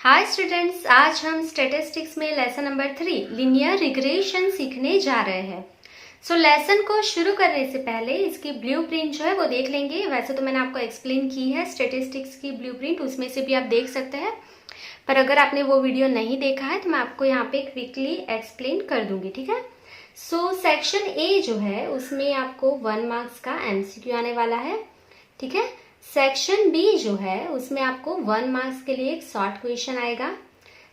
Hi students, आज हम statistics में लेसन नंबर 3 लीनियर रिग्रेशन सीखने जा रहे हैं। लेसन को शुरू करने से पहले इसकी ब्लूप्रिंट जो है वो देख लेंगे। वैसे तो मैंने आपको एक्सप्लेन की है स्टैटिस्टिक्स की ब्लूप्रिंट, उसमें से भी आप देख सकते हैं, पर अगर आपने वो वीडियो नहीं देखा है तो मैं आपको यहाँ पे क्विकली एक्सप्लेन कर दूंगी, ठीक है। सेक्शन ए जो है उसमें आपको 1 मार्क्स का एमसीक्यू आने वाला है, ठीक है। सेक्शन बी जो है उसमें आपको 1 मार्क्स के लिए एक शॉर्ट क्वेश्चन आएगा।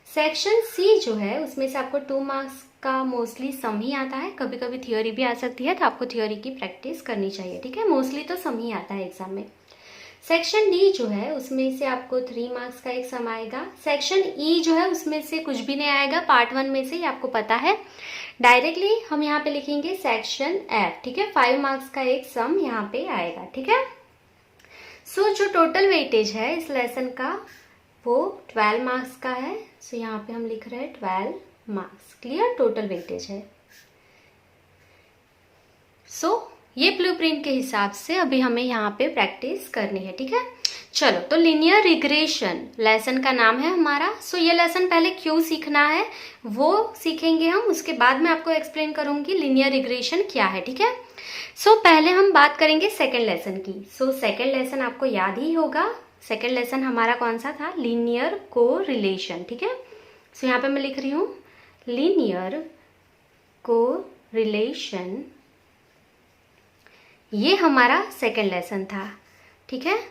सेक्शन सी जो है उसमें से आपको 2 मार्क्स का मोस्टली सम ही आता है, कभी कभी थियोरी भी आ सकती है, तो आपको थियोरी की प्रैक्टिस करनी चाहिए, ठीक है। मोस्टली तो सम ही आता है एग्जाम में। सेक्शन डी जो है उसमें से आपको 3 मार्क्स का एक सम आएगा। सेक्शन ई जो है उसमें से कुछ भी नहीं आएगा, पार्ट 1 में से ही आपको पता है। डायरेक्टली हम यहाँ पे लिखेंगे सेक्शन एफ, ठीक है। 5 मार्क्स का एक सम यहाँ पे आएगा, ठीक है। जो टोटल वेटेज है इस लेसन का वो 12 मार्क्स का है। यहाँ पे हम लिख रहे हैं 12 मार्क्स। क्लियर, टोटल वेटेज है। ये ब्लूप्रिंट के हिसाब से अभी हमें यहाँ पे प्रैक्टिस करनी है, ठीक है। चलो, तो लीनियर रिग्रेशन लेसन का नाम है हमारा। ये लेसन पहले क्यों सीखना है वो सीखेंगे हम, उसके बाद मैं आपको एक्सप्लेन करूंगी लीनियर रिग्रेशन क्या है, ठीक है। पहले हम बात करेंगे सेकेंड लेसन की। सेकेंड लेसन आपको याद ही होगा। सेकेंड लेसन हमारा कौन सा था? लीनियर कोरिलेशन, ठीक है। यहाँ पे मैं लिख रही हूँ लीनियर कोरिलेशन, ये हमारा सेकेंड लेसन था, ठीक है।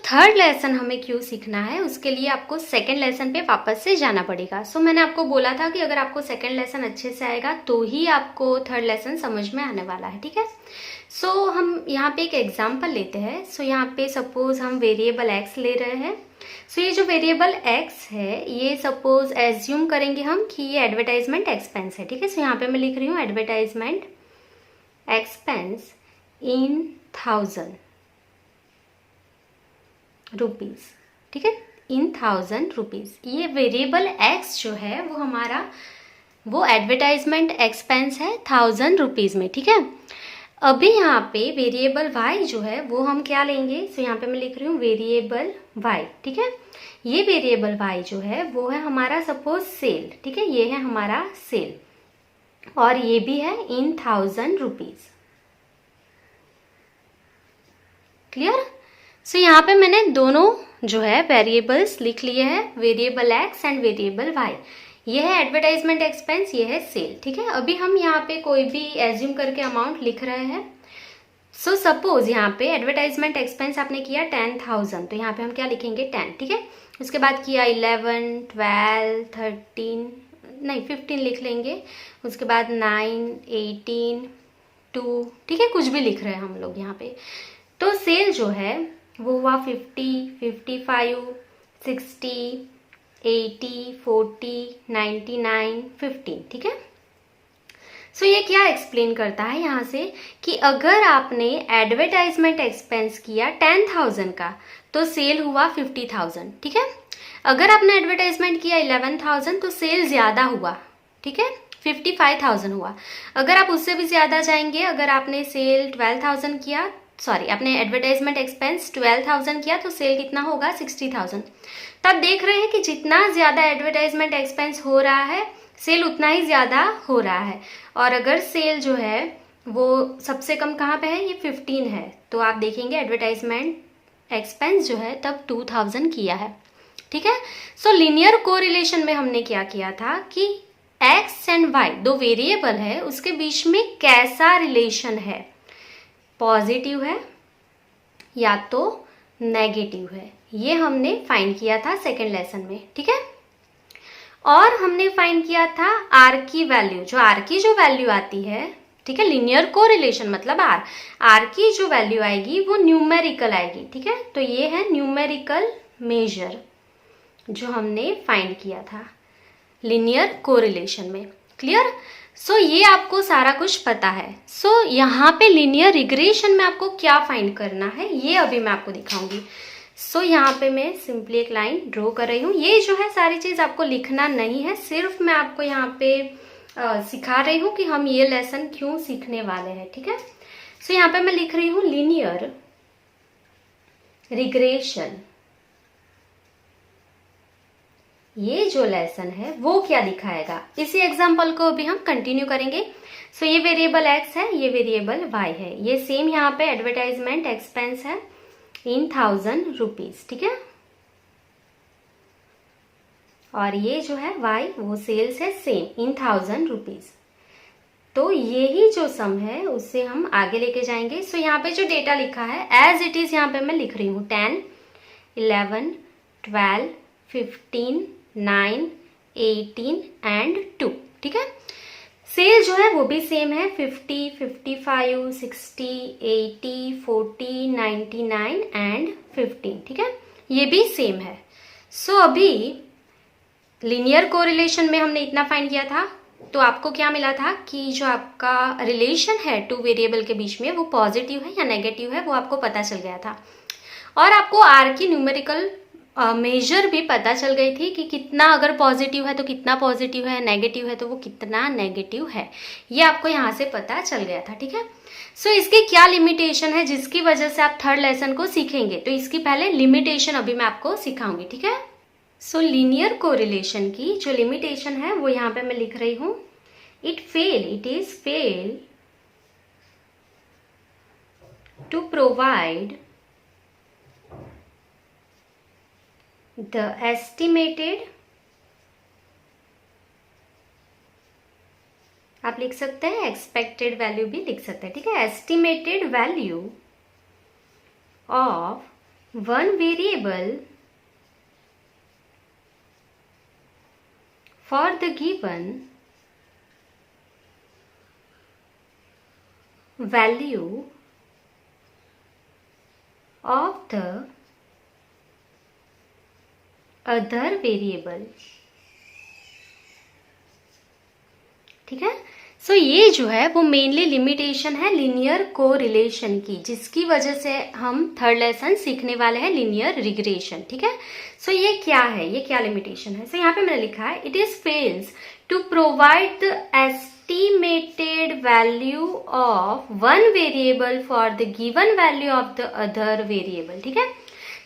थर्ड लेसन हमें क्यों सीखना है उसके लिए आपको सेकेंड लेसन पे वापस से जाना पड़ेगा। मैंने आपको बोला था कि अगर आपको सेकेंड लेसन अच्छे से आएगा तो ही आपको थर्ड लेसन समझ में आने वाला है, ठीक है। हम यहाँ पे एक एग्जांपल लेते हैं। यहाँ पे सपोज हम वेरिएबल एक्स ले रहे हैं। ये जो वेरिएबल एक्स है ये सपोज एज्यूम करेंगे हम कि ये एडवर्टाइजमेंट एक्सपेंस है, ठीक है। यहाँ पे मैं लिख रही हूँ एडवर्टाइजमेंट एक्सपेंस इन 1000 रुपीज, ठीक है, इन 1000 रुपीज। ये वेरिएबल एक्स जो है वो हमारा वो एडवर्टाइजमेंट एक्सपेंस है 1000 रुपीज में, ठीक है। अभी यहाँ पे वेरिएबल वाई जो है वो हम क्या लेंगे? यहाँ पे मैं लिख रही हूँ वेरिएबल वाई, ठीक है। ये वेरिएबल वाई जो है वो है हमारा सपोज सेल, ठीक है। ये है हमारा सेल और ये भी है इन 1000 रुपीज। क्लियर? यहाँ पे मैंने दोनों जो है वेरिएबल्स लिख लिए हैं, variable X and variable Y. ये है एडवर्टाइजमेंट एक्सपेंस, ये है सेल, ठीक है। अभी हम यहाँ पे कोई भी एज्यूम करके अमाउंट लिख रहे हैं। सपोज यहाँ पे एडवर्टाइजमेंट एक्सपेंस आपने किया 10,000, तो यहाँ पे हम क्या लिखेंगे 10, ठीक है। उसके बाद किया 11, 12, 13, नहीं 15 लिख लेंगे। उसके बाद 9, 18, 2, ठीक है, कुछ भी लिख रहे हैं हम लोग यहाँ पे। तो सेल जो है वो हुआ 50, 55, 60, 80, 40, 99, 15, ठीक है। ये क्या एक्सप्लेन करता है यहाँ से कि अगर आपने एडवर्टाइजमेंट एक्सपेंस किया 10,000 का तो सेल हुआ 50,000, ठीक है। अगर आपने एडवर्टाइजमेंट किया 11,000 तो सेल ज्यादा हुआ, ठीक है, 55,000 हुआ। अगर आप उससे भी ज्यादा जाएंगे, अगर आपने सेल 12,000 किया, सॉरी आपने एडवर्टाइजमेंट एक्सपेंस 12,000 किया तो सेल कितना होगा? 60,000। तब देख रहे हैं कि जितना ज्यादा एडवर्टाइजमेंट एक्सपेंस हो रहा है सेल उतना ही ज्यादा हो रहा है। और अगर सेल जो है वो सबसे कम कहाँ पे है? ये 15 है, तो आप देखेंगे एडवर्टाइजमेंट एक्सपेंस जो है तब 2000 किया है, ठीक है। लीनियर कोरिलेशन में हमने क्या किया था कि एक्स एंड वाई दो वेरिएबल है, उसके बीच में कैसा रिलेशन है, पॉजिटिव है या तो नेगेटिव है, ये हमने फाइंड किया था सेकेंड लेसन में, ठीक है। और हमने फाइंड किया था आर की वैल्यू, जो आर की जो वैल्यू आती है, ठीक है, लीनियर कोरिलेशन मतलब आर की जो वैल्यू आएगी वो न्यूमेरिकल आएगी, ठीक है। तो ये है न्यूमेरिकल मेजर जो हमने फाइंड किया था लीनियर कोरिलेशन में। क्लियर? ये आपको सारा कुछ पता है। यहाँ पे लीनियर रिग्रेशन में आपको क्या फाइंड करना है ये अभी मैं आपको दिखाऊंगी। यहाँ पे मैं सिंपली एक लाइन ड्रॉ कर रही हूँ। ये जो है सारी चीज आपको लिखना नहीं है, सिर्फ मैं आपको यहाँ पे सिखा रही हूँ कि हम ये लेसन क्यों सीखने वाले हैं, ठीक है। यहाँ पे मैं लिख रही हूँ लीनियर रिग्रेशन ये जो लेसन है वो क्या दिखाएगा, इसी एग्जाम्पल को भी हम कंटिन्यू करेंगे। सो ये वेरिएबल एक्स है, ये वेरिएबल वाई है, ये सेम यहाँ पे एडवर्टाइजमेंट एक्सपेंस है इन 1000 रुपीज, ठीक है। और ये जो है वाई वो सेल्स है सेम इन 1000 रुपीज। तो यही जो सम है उससे हम आगे लेके जाएंगे। सो यहाँ पे जो डेटा लिखा है एज इट इज यहाँ पे मैं लिख रही हूँ 10, 11, 12, 15, 9, 18 एंड 2, ठीक है। सेल जो है वो भी सेम है 50, 55, 60, 80, 40, 99 एंड 15, ठीक है, ये भी सेम है। सो अभी लीनियर कोरिलेशन में हमने इतना फाइंड किया था, तो आपको क्या मिला था कि जो आपका रिलेशन है टू वेरिएबल के बीच में वो पॉजिटिव है या नेगेटिव है वो आपको पता चल गया था। और आपको आर की न्यूमेरिकल मेजर भी पता चल गई थी कि कितना अगर पॉजिटिव है तो कितना पॉजिटिव है, नेगेटिव है तो वो कितना नेगेटिव है, ये आपको यहाँ से पता चल गया था, ठीक है। सो इसकी क्या लिमिटेशन है जिसकी वजह से आप थर्ड लेसन को सीखेंगे, तो इसकी पहले लिमिटेशन अभी मैं आपको सिखाऊंगी, ठीक है। सो लीनियर कोरिलेशन की जो लिमिटेशन है वो यहाँ पे मैं लिख रही हूं, it is fail to provide the estimated, आप लिख सकते हैं एक्सपेक्टेड वैल्यू भी लिख सकते हैं, ठीक है, estimated value of one variable for the given value of the other variable, ठीक है। सो ये जो है वो मेनली लिमिटेशन है लीनियर कोरिलेशन की, जिसकी वजह से हम थर्ड लेसन सीखने वाले हैं लीनियर रिग्रेशन, ठीक है। सो ये क्या है, ये क्या लिमिटेशन है। सो यहाँ पे मैंने लिखा है it is fails to provide the estimated value of one variable for the given value of the other variable, ठीक है।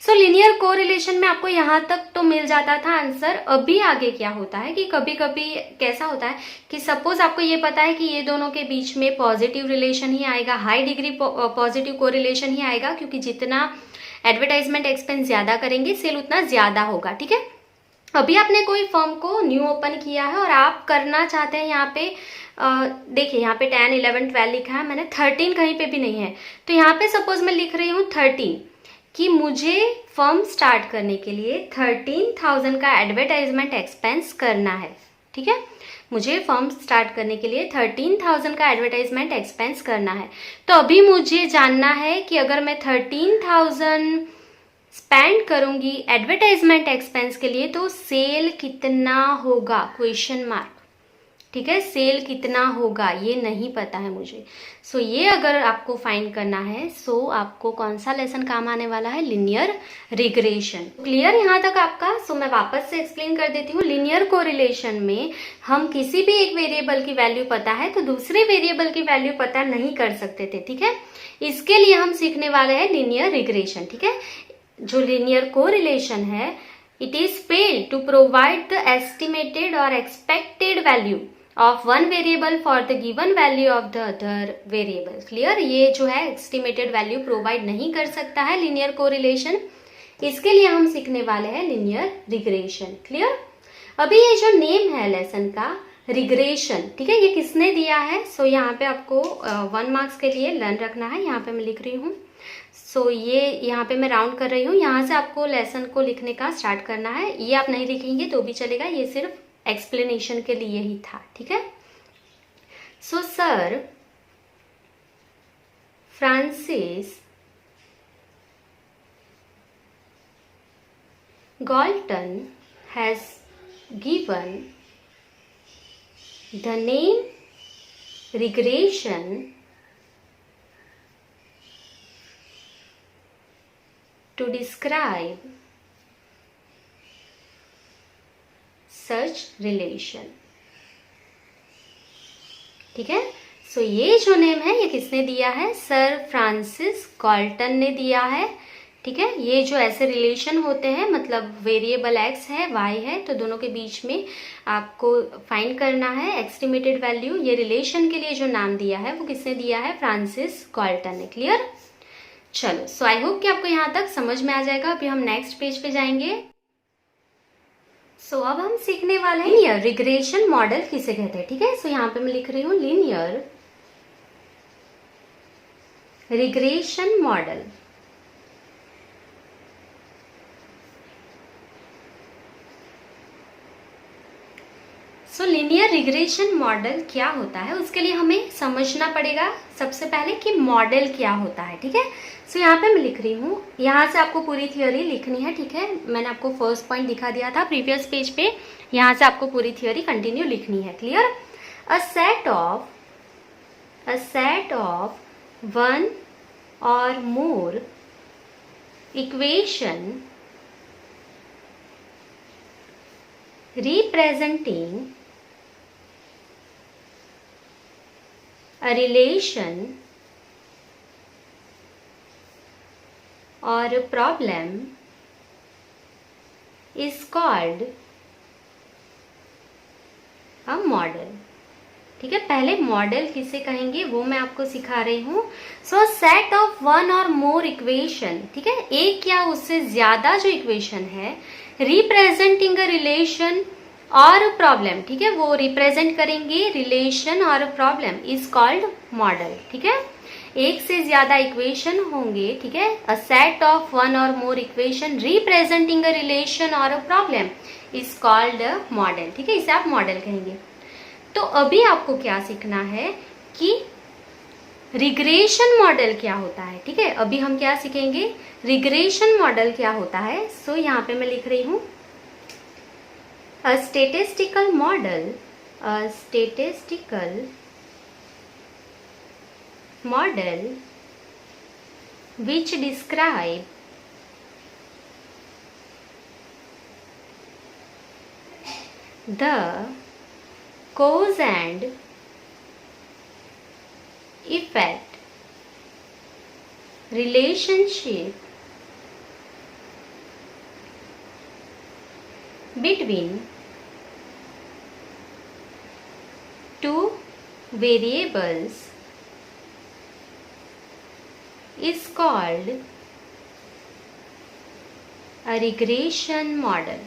सो लीनियर कोरिलेशन में आपको यहाँ तक तो मिल जाता था आंसर। अभी आगे क्या होता है कि कभी कभी कैसा होता है कि सपोज आपको ये पता है कि ये दोनों के बीच में पॉजिटिव रिलेशन ही आएगा, हाई डिग्री पॉजिटिव कोरिलेशन ही आएगा, क्योंकि जितना एडवर्टाइजमेंट एक्सपेंस ज्यादा करेंगे सेल उतना ज्यादा होगा, ठीक है। अभी आपने कोई फर्म को न्यू ओपन किया है और आप करना चाहते हैं यहाँ पे देखिए यहाँ पे 10, 11, 12 लिखा है, मैंने 13 कहीं पे भी नहीं है, तो यहाँ पे सपोज मैं लिख रही हूँ 13 कि मुझे फर्म स्टार्ट करने के लिए 13,000 का एडवर्टाइजमेंट एक्सपेंस करना है, ठीक है। मुझे फर्म स्टार्ट करने के लिए 13,000 का एडवर्टाइजमेंट एक्सपेंस करना है। तो अभी मुझे जानना है कि अगर मैं 13,000 स्पेंड करूंगी एडवर्टाइजमेंट एक्सपेंस के लिए तो सेल कितना होगा, क्वेश्चन मार्क, ठीक है। सेल कितना होगा ये नहीं पता है मुझे। सो ये अगर आपको फाइंड करना है, सो आपको कौन सा लेसन काम आने वाला है, लीनियर रिग्रेशन। क्लियर यहाँ तक आपका। सो मैं वापस से एक्सप्लेन कर देती हूँ। लीनियर कोरिलेशन में हम किसी भी एक वेरिएबल की वैल्यू पता है तो दूसरे वेरिएबल की वैल्यू पता नहीं कर सकते थे, ठीक है। इसके लिए हम सीखने वाले हैं लीनियर रिग्रेशन, ठीक है। जो लीनियर कोरिलेशन है, it is fail to provide the estimated और expected value of one variable for the given value of the other variable. Clear, ये जो है एस्टिमेटेड वैल्यू प्रोवाइड नहीं कर सकता है लीनियर कोरिलेशन। इसके लिए हम सीखने वाले हैं लीनियर रिग्रेशन। क्लियर। अभी ये जो नेम है लेसन का रिग्रेशन, ठीक है, ये किसने दिया है। सो यहाँ पे आपको 1 मार्क्स के लिए लर्न रखना है। यहाँ पे मैं लिख रही हूँ, सो ये यहाँ पे मैं राउंड कर रही हूँ। यहाँ से आपको लेसन को लिखने का स्टार्ट करना है। ये आप नहीं लिखेंगे तो भी चलेगा, ये सिर्फ एक्सप्लेनेशन के लिए ही था, ठीक है। So sir Francis Galton has given the name regression to describe such relation, ठीक है। सो ये जो नेम है ये किसने दिया है, सर फ्रांसिस गॉल्टन ने दिया है, ठीक है। ये जो ऐसे रिलेशन होते हैं, मतलब वेरिएबल एक्स है, वाई है, तो दोनों के बीच में आपको फाइंड करना है एस्टिमेटेड वैल्यू। ये रिलेशन के लिए जो नाम दिया है वो किसने दिया है? फ्रांसिस गाल्टन ने। क्लियर? चलो, सो आई होप कि आपको यहाँ तक समझ में आ जाएगा। अभी हम नेक्स्ट पेज पे जाएंगे। सो अब हम सीखने वाले हैं लीनियर रिग्रेशन मॉडल किसे कहते हैं। ठीक है, सो यहाँ पे मैं लिख रही हूँ लीनियर रिग्रेशन मॉडल। सो लीनियर रिग्रेशन मॉडल क्या होता है, उसके लिए हमें समझना पड़ेगा सबसे पहले कि मॉडल क्या होता है। ठीक है, सो यहाँ पे मैं लिख रही हूँ, यहाँ से आपको पूरी थियोरी लिखनी है। ठीक है, मैंने आपको फर्स्ट पॉइंट दिखा दिया था प्रीवियस पेज पे, यहाँ से आपको पूरी थियोरी कंटिन्यू लिखनी है। Clear? A set of one और मोर equation representing a relation or a problem is called a model। ठीक है, पहले मॉडल किसे कहेंगे वो मैं आपको सिखा रही हूँ। सो सेट ऑफ वन और मोर इक्वेशन, ठीक है, एक या उससे ज्यादा जो इक्वेशन है रिप्रेजेंटिंग अ रिलेशन और प्रॉब्लम, ठीक है, वो रिप्रेजेंट करेंगे रिलेशन और प्रॉब्लम, इज कॉल्ड मॉडल। ठीक है, एक से ज्यादा इक्वेशन होंगे, ठीक है, अ सेट ऑफ वन और मोर इक्वेशन रिप्रेजेंटिंग अ रिलेशन और a problem is called a model. ठीक है, इसे आप मॉडल कहेंगे। तो अभी आपको क्या सीखना है कि रिग्रेशन मॉडल क्या होता है। ठीक है, अभी हम क्या सीखेंगे, रिग्रेशन मॉडल क्या होता है। सो यहाँ पे मैं लिख रही हूं a statistical model which describe the cause and effect relationship between two variables is called a regression model।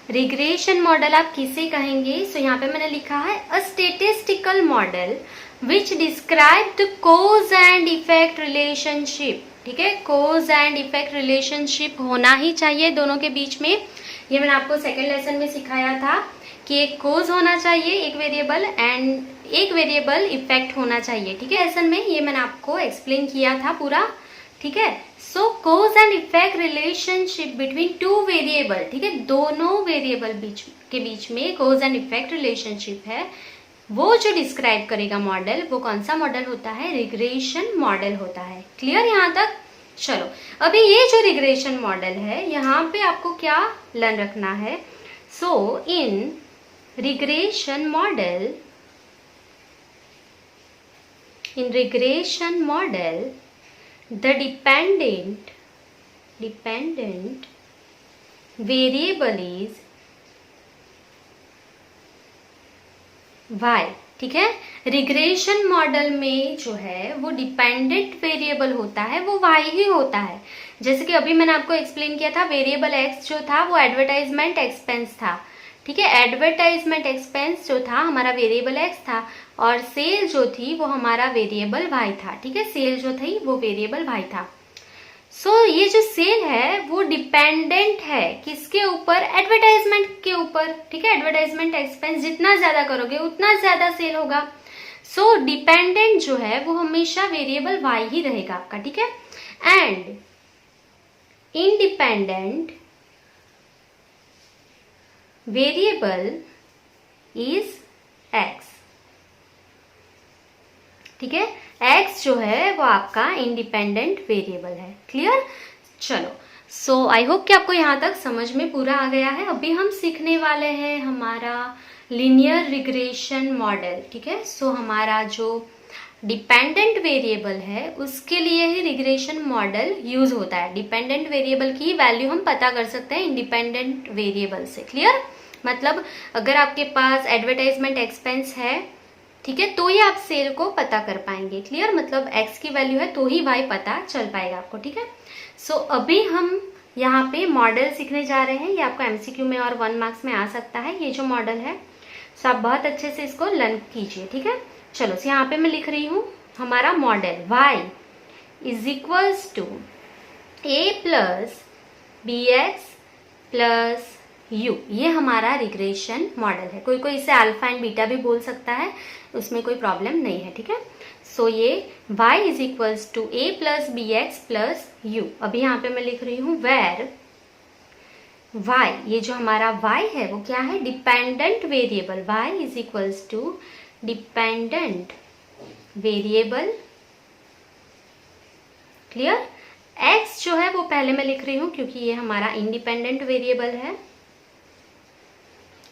Regression model आप किसे कहेंगे? सो यहाँ पे मैंने लिखा है a statistical model which describe the cause and effect relationship. ठीक है, कोज एंड इफेक्ट रिलेशनशिप होना ही चाहिए दोनों के बीच में। ये मैंने आपको सेकेंड लेसन में सिखाया था कि एक कोज होना चाहिए एक वेरिएबल एंड एक वेरिएबल इफेक्ट होना चाहिए। ठीक है, लेसन में ये मैंने आपको एक्सप्लेन किया था पूरा। ठीक है, so cause and effect relationship between two variable, ठीक है, दोनों वेरिएबल के बीच में कोज एंड इफेक्ट रिलेशनशिप है, वो जो डिस्क्राइब करेगा मॉडल, वो कौन सा मॉडल होता है? रिग्रेशन मॉडल होता है। क्लियर यहाँ तक? चलो, अभी ये जो रिग्रेशन मॉडल है, यहाँ पे आपको क्या लर्न रखना है। So in regression model the dependent variable is y। ठीक है, रिग्रेशन मॉडल में जो है वो डिपेंडेंट वेरिएबल होता है, वो y ही होता है। जैसे कि अभी मैंने आपको एक्सप्लेन किया था, वेरिएबल x जो था वो एडवर्टाइजमेंट एक्सपेंस था। ठीक है, एडवर्टाइजमेंट एक्सपेंस जो था हमारा वेरिएबल x था और सेल जो थी वो हमारा वेरिएबल y था। ठीक है, सेल जो थी वो वेरिएबल y था। सो ये जो सेल है वो डिपेंडेंट है किसके ऊपर? एडवर्टाइजमेंट के ऊपर। ठीक है, एडवर्टाइजमेंट एक्सपेंस जितना ज्यादा करोगे उतना ज्यादा सेल होगा। सो डिपेंडेंट जो है वो हमेशा वेरिएबल y ही रहेगा आपका। ठीक है, and independent variable is x। ठीक है, x जो है वो आपका इंडिपेंडेंट वेरिएबल है। क्लियर? चलो, सो आई होप कि आपको यहाँ तक समझ में पूरा आ गया है। अभी हम सीखने वाले हैं हमारा लीनियर रिग्रेशन मॉडल, ठीक है। सो हमारा जो डिपेंडेंट वेरिएबल है उसके लिए ही रिग्रेशन मॉडल यूज होता है। डिपेंडेंट वेरिएबल की वैल्यू हम पता कर सकते हैं इंडिपेंडेंट वेरिएबल से। क्लियर? मतलब अगर आपके पास एडवर्टाइजमेंट एक्सपेंस है, ठीक है, तो ही आप सेल को पता कर पाएंगे। क्लियर? मतलब एक्स की वैल्यू है तो ही वाई पता चल पाएगा आपको, ठीक है। सो अभी हम यहाँ पे मॉडल सीखने जा रहे हैं। ये आपको एमसीक्यू में और 1 मार्क्स में आ सकता है ये जो मॉडल है। सो आप बहुत अच्छे से इसको लर्न कीजिए, ठीक है। चलो, यहाँ पे मैं लिख रही हूँ हमारा model y is equals to a plus B X plus U. ये हमारा रिग्रेशन मॉडल है। कोई कोई इसे अल्फा एंड बीटा भी बोल सकता है, उसमें कोई प्रॉब्लम नहीं है, ठीक है। सो ये y is equals to a plus B X plus U. अभी यहाँ पे मैं लिख रही हूँ वेर y, ये जो हमारा y है वो क्या है? Dependent variable. y is equals to dependent variable. Clear? x जो है वो पहले मैं लिख रही हूं क्योंकि ये हमारा इंडिपेंडेंट वेरिएबल है।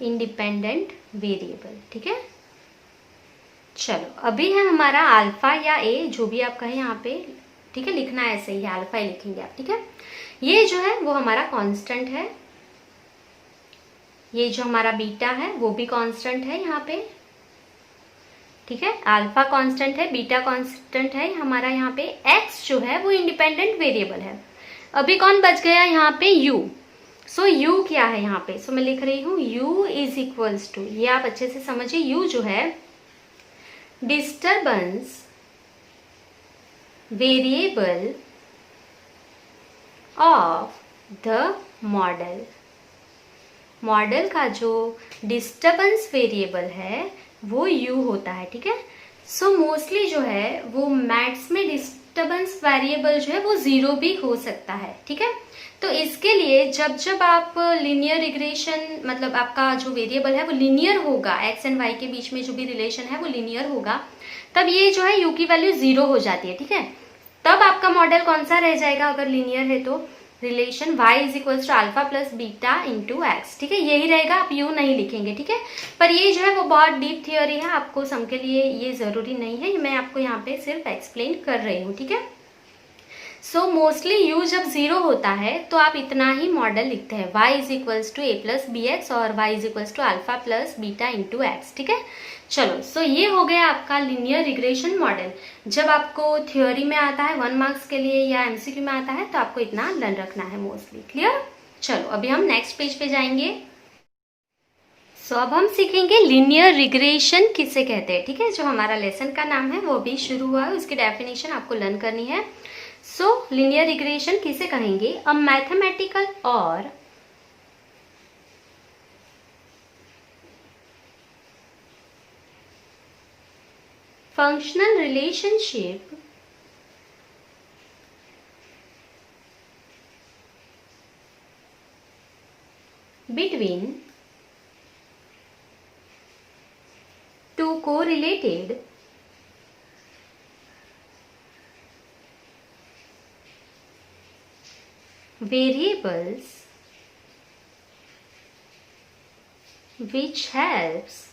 इंडिपेंडेंट वेरिएबल, ठीक है। चलो, अभी है हमारा अल्फा या a, जो भी आप कहें यहाँ पे, ठीक है, लिखना है ऐसे ही, अल्फा ही लिखेंगे आप, ठीक है। ये जो है वो हमारा कांस्टेंट है। ये जो हमारा बीटा है वो भी कांस्टेंट है यहाँ पे, ठीक है। अल्फा कांस्टेंट है, बीटा कांस्टेंट है हमारा। यहाँ पे x जो है वो इंडिपेंडेंट वेरिएबल है। अभी कौन बच गया यहाँ पे? u। सो u क्या है यहाँ पे? सो मैं लिख रही हूँ u इज इक्वल्स टू, ये आप अच्छे से समझिए, u जो है disturbance variable of the model. Model का जो डिस्टर्बेंस वेरिएबल है वो u होता है, ठीक है। सो मोस्टली जो है वो मैथ्स में डिस्टर्बेंस वेरिएबल जो है वो 0 भी हो सकता है, ठीक है। तो इसके लिए जब जब आप लीनियर रिग्रेशन, मतलब आपका जो वेरिएबल है वो लीनियर होगा, x एंड y के बीच में जो भी रिलेशन है वो लीनियर होगा, तब ये जो है u की वैल्यू 0 हो जाती है, ठीक है। तब आपका मॉडल कौन सा रह जाएगा? अगर लीनियर है तो relation y is equals to alpha plus beta into X, ठीक है, यही रहेगा। आप u नहीं लिखेंगे, ठीक है। पर ये जो है वो बहुत डीप थियोरी है, आपको सम के लिए ये जरूरी नहीं है, मैं आपको यहाँ पे सिर्फ एक्सप्लेन कर रही हूँ, ठीक है। सो मोस्टली u जब 0 होता है तो आप इतना ही मॉडल लिखते हैं, y is equals to a plus B X और y is equals to alpha plus beta into X, ठीक है। चलो, सो ये हो गया आपका लीनियर रिग्रेशन मॉडल। जब आपको थ्योरी में आता है 1 मार्क्स के लिए या एमसीक्यू में आता है तो आपको इतना लर्न रखना है मोस्टली। क्लियर? चलो, अभी हम नेक्स्ट पेज पे जाएंगे। सो अब हम सीखेंगे लीनियर रिग्रेशन किसे कहते हैं, ठीक है। जो हमारा लेसन का नाम है वो भी शुरू हुआ है, उसकी डेफिनेशन आपको लर्न करनी है। सो लीनियर रिग्रेशन किसे कहेंगे? अ मैथमेटिकल और functional relationship between two correlated variables which helps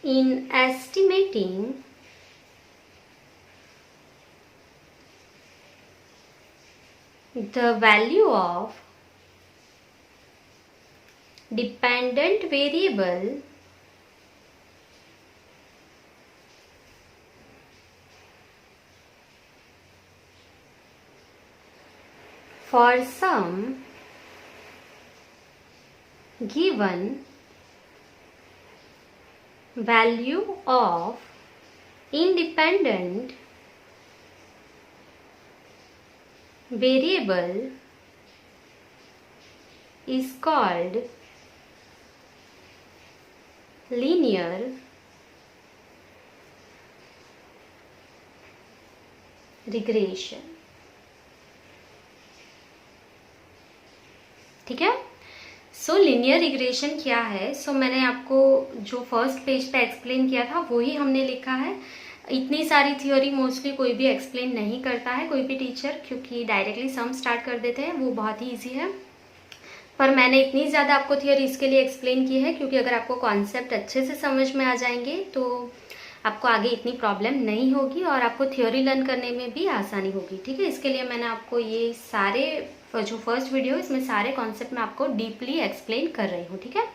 in estimating the value of dependent variable for some given value of independent variable is called linear regression, ठीक है। सो linear regression क्या है? सो मैंने आपको जो फर्स्ट पेज पे explain किया था वही हमने लिखा है। इतनी सारी थ्योरी मोस्टली कोई भी एक्सप्लेन नहीं करता है, कोई भी टीचर, क्योंकि डायरेक्टली सम स्टार्ट कर देते हैं, वो बहुत ही ईजी है। पर मैंने इतनी ज़्यादा आपको थियोरी इसके लिए एक्सप्लेन की है क्योंकि अगर आपको कॉन्सेप्ट अच्छे से समझ में आ जाएंगे तो आपको आगे इतनी प्रॉब्लम नहीं होगी और आपको थ्योरी लर्न करने में भी आसानी होगी। ठीक है, इसके लिए मैंने आपको ये सारे जो फर्स्ट वीडियो इसमें सारे कॉन्सेप्ट में आपको डीपली एक्सप्लेन कर रही हूँ। ठीक है,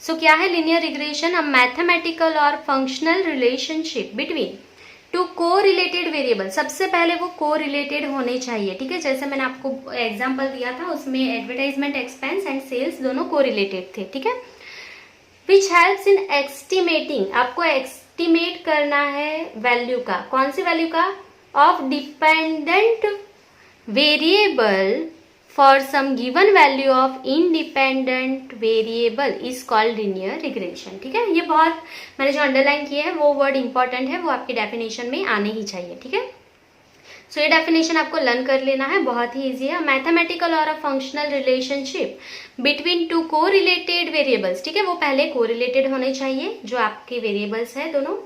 सो क्या है लीनियर रिग्रेशन? अ मैथमेटिकल और फंक्शनल रिलेशनशिप बिटवीन टू को रिलेटेड वेरिएबल। सबसे पहले वो को रिलेटेड होने चाहिए। ठीक है, जैसे मैंने आपको एग्जाम्पल दिया था उसमें एडवर्टाइजमेंट एक्सपेंस एंड सेल्स दोनों को रिलेटेड थे। ठीक है, विच हेल्प्स इन एस्टिमेटिंग, आपको एस्टिमेट करना है वैल्यू का, कौन सी वैल्यू का? Of dependent variable for some given value of independent variable is called linear regression. ठीक है, ये बहुत मैंने जो अंडरलाइन किया है वो वर्ड इंपॉर्टेंट है, वो आपकी डेफिनेशन में आने ही चाहिए। ठीक है, सो ये डेफिनेशन आपको लर्न कर लेना है, बहुत ही इजी है। मैथमेटिकल और a functional relationship between to को रिलेटेड वेरिएबल्स। ठीक है, वो पहले को रिलेटेड होने चाहिए जो आपके वेरिएबल्स है दोनों।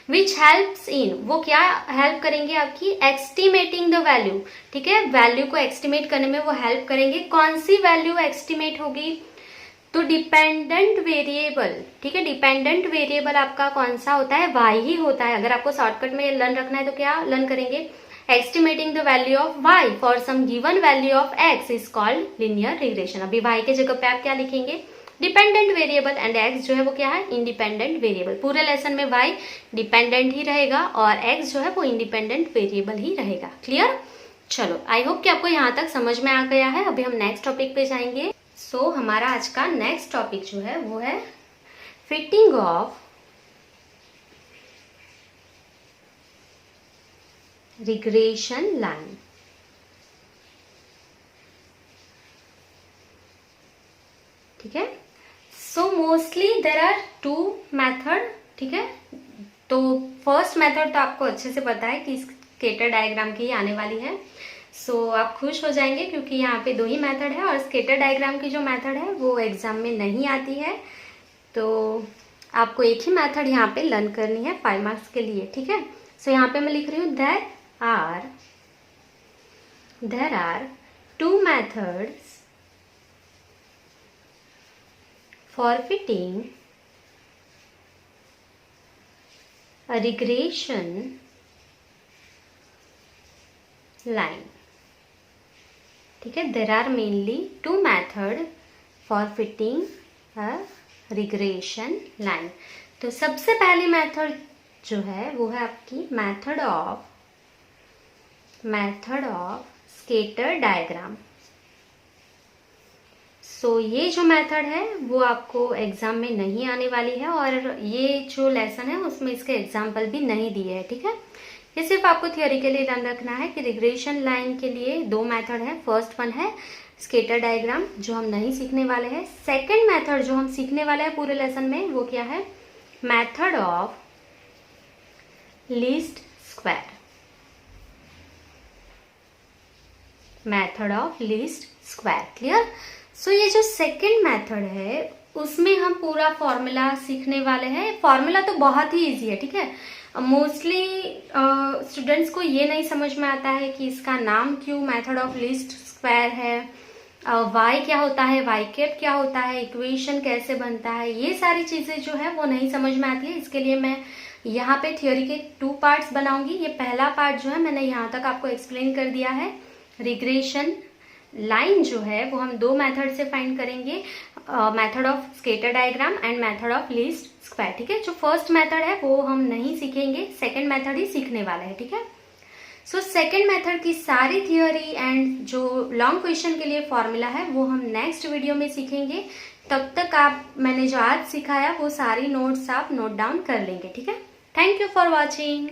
विच हेल्प्स इन, वो क्या हेल्प करेंगे आपकी? Estimating the value. ठीक है, वैल्यू को एस्टिमेट करने में वो हेल्प करेंगे। कौन सी वैल्यू एस्टिमेट होगी? तो डिपेंडेंट वेरिएबल। ठीक है, डिपेंडेंट वेरिएबल आपका कौन सा होता है? वाई ही होता है। अगर आपको शॉर्टकट में लर्न रखना है तो क्या लर्न करेंगे? Estimating the value of Y for some given value of X is called linear regression. अभी वाई के जगह पे आप क्या लिखेंगे? डिपेंडेंट वेरिएबल एंड एक्स जो है वो क्या है? Independent variable. पूरे लेसन में वाई डिपेंडेंट ही रहेगा और एक्स जो है वो इंडिपेंडेंट वेरिएबल ही रहेगा। क्लियर? चलो, आई होप कि आपको यहाँ तक समझ में आ गया है। अभी हम नेक्स्ट टॉपिक पे जाएंगे। सो हमारा आज का नेक्स्ट टॉपिक जो है वो है फिटिंग ऑफ रिग्रेशन लाइन। ठीक है, so mostly there are two method. ठीक है, तो फर्स्ट मेथड तो आपको अच्छे से पता है कि स्केटर डायग्राम की ही आने वाली है। सो आप खुश हो जाएंगे क्योंकि यहाँ पे दो ही मेथड है और स्केटर डायग्राम की जो मेथड है वो एग्जाम में नहीं आती है। तो आपको एक ही मेथड यहाँ पे लर्न करनी है 5 मार्क्स के लिए। ठीक है, सो यहाँ पे मैं लिख रही हूँ there are two methods for fitting a regression line. ठीक है, there are mainly two methods for fitting a regression line. तो सबसे पहली मेथड जो है वो है आपकी मेथड ऑफ स्केटर डायग्राम। सो ये जो मेथड है वो आपको एग्जाम में नहीं आने वाली है और ये जो लेसन है उसमें इसके एग्जाम्पल भी नहीं दिए है। ठीक है, ये सिर्फ आपको थियोरी के लिए ध्यान रखना है कि रिग्रेशन लाइन के लिए दो मेथड है। फर्स्ट वन है स्केटर डायग्राम जो हम नहीं सीखने वाले हैं। सेकेंड मेथड जो हम सीखने वाले हैं पूरे लेसन में वो क्या है? Method of least square. Method of least square. Clear? So ये जो सेकेंड मेथड है उसमें हम पूरा फॉर्मूला सीखने वाले हैं। फॉर्मूला तो बहुत ही इजी है। ठीक है, मोस्टली स्टूडेंट्स को ये नहीं समझ में आता है कि इसका नाम क्यों मेथड ऑफ लीस्ट स्क्वायर है, वाई क्या होता है, वाई कैप क्या होता है, इक्वेशन कैसे बनता है, ये सारी चीजें जो है वो नहीं समझ में आती है। इसके लिए मैं यहाँ पे थ्योरी के 2 पार्ट्स बनाऊंगी। ये पहला पार्ट जो है मैंने यहाँ तक आपको एक्सप्लेन कर दिया है। रिग्रेशन लाइन जो है वो हम 2 मेथड से फाइंड करेंगे, method of scatter diagram and method of least square. ठीक है, जो फर्स्ट मेथड है वो हम नहीं सीखेंगे, सेकंड मेथड ही सीखने वाले हैं। ठीक है, सो सेकंड मेथड की सारी थियोरी एंड जो लॉन्ग क्वेश्चन के लिए फॉर्मूला है वो हम नेक्स्ट वीडियो में सीखेंगे। तब तक आप मैंने जो आज सिखाया वो सारी नोट्स आप नोट डाउन कर लेंगे। ठीक है, थैंक यू फॉर वॉचिंग।